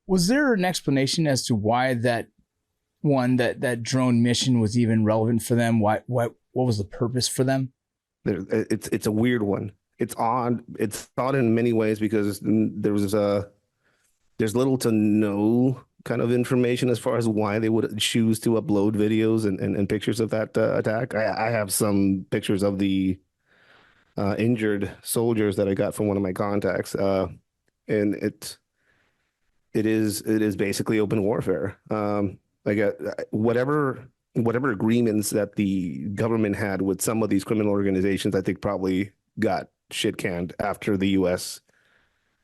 Was there an explanation as to why that drone mission was even relevant for them? What was the purpose for them? It's a weird one. It's odd. It's odd in many ways because there's little to no kind of information as far as why they would choose to upload videos and pictures of that attack. I have some pictures of the injured soldiers that I got from one of my contacts, and it is basically open warfare. Like whatever agreements that the government had with some of these criminal organizations, I think probably got shit canned after the U.S.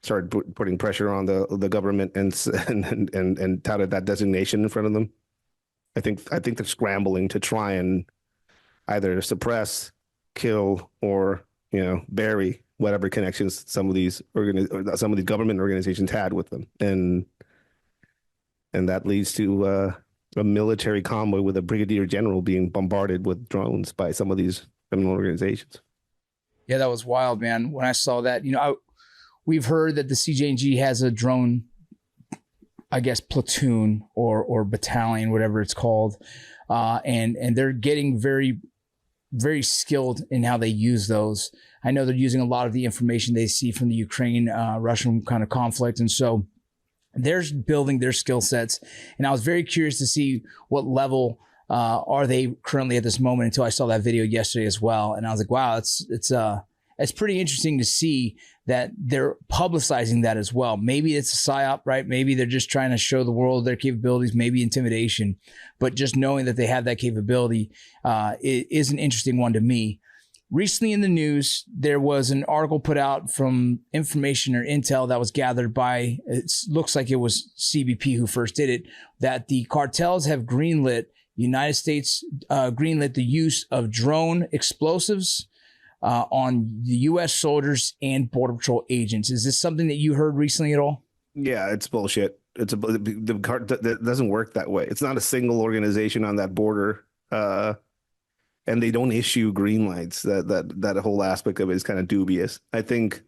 started putting pressure on the government and touted that designation in front of them. I think they're scrambling to try and either suppress, kill, or bury whatever connections some of these government organizations had with them, and that leads to a military convoy with a brigadier general being bombarded with drones by some of these criminal organizations. Yeah, that was wild, man. When I saw that, we've heard that the CJNG has a drone, I guess, platoon or battalion, whatever it's called, and they're getting very, very skilled in how they use those. I know they're using a lot of the information they see from the Ukraine-Russian kind of conflict, and so they're building their skill sets. And I was very curious to see what level are they currently at this moment until I saw that video yesterday as well. And I was like, wow, it's pretty interesting to see that they're publicizing that as well. Maybe it's a psyop, right? Maybe they're just trying to show the world their capabilities, maybe intimidation, but just knowing that they have that capability is an interesting one to me. Recently in the news, there was an article put out from information or intel that was gathered by, it looks like it was CBP who first did it, that the cartels have greenlit, United States greenlit the use of drone explosives on the U.S. soldiers and Border Patrol agents. Is this something that you heard recently at all? Yeah, it's bullshit. That doesn't work that way. It's not a single organization on that border. And they don't issue green lights. That whole aspect of it is kind of dubious. I think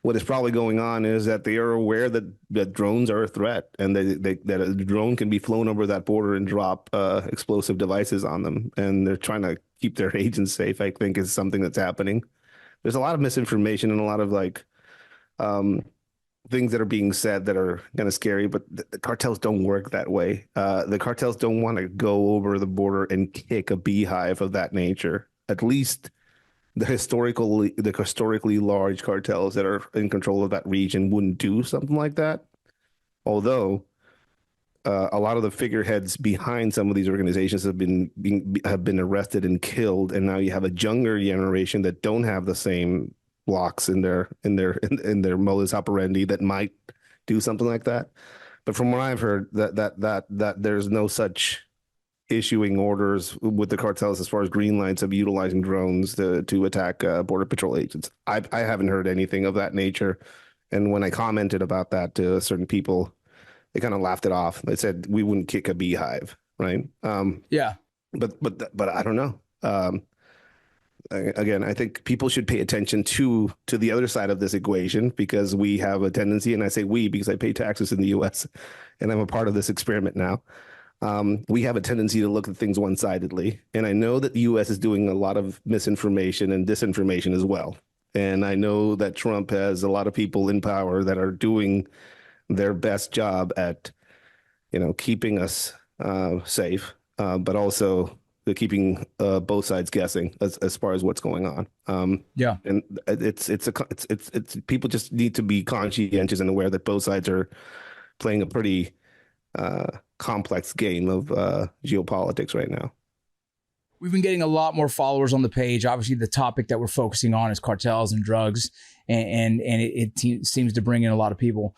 what is probably going on is that they are aware that drones are a threat, and that a drone can be flown over that border and drop explosive devices on them, and they're trying to keep their agents safe. I think is something that's happening. There's a lot of misinformation and a lot of things that are being said that are kind of scary, but the cartels don't work that way. The cartels don't want to go over the border and kick a beehive of that nature. At least the historically large cartels that are in control of that region wouldn't do something like that. Although a lot of the figureheads behind some of these organizations have been arrested and killed, and now you have a younger generation that don't have the same blocks in their modus operandi that might do something like that. But from what I've heard, that there's no such issuing orders with the cartels as far as green lights of utilizing drones to attack Border Patrol agents. I haven't heard anything of that nature. And when I commented about that to certain people, they kind of laughed it off. They said we wouldn't kick a beehive, right? Yeah. But I don't know. Again, I think people should pay attention to the other side of this equation, because we have a tendency, and I say we because I pay taxes in the U.S. and I'm a part of this experiment now. We have a tendency to look at things one-sidedly, and I know that the U.S. is doing a lot of misinformation and disinformation as well. And I know that Trump has a lot of people in power that are doing their best job at, keeping us safe, but also keeping both sides guessing as far as what's going on. Yeah, and it's people just need to be conscientious and aware that both sides are playing a pretty complex game of geopolitics right now. We've been getting a lot more followers on the page. Obviously, the topic that we're focusing on is cartels and drugs, and it seems to bring in a lot of people.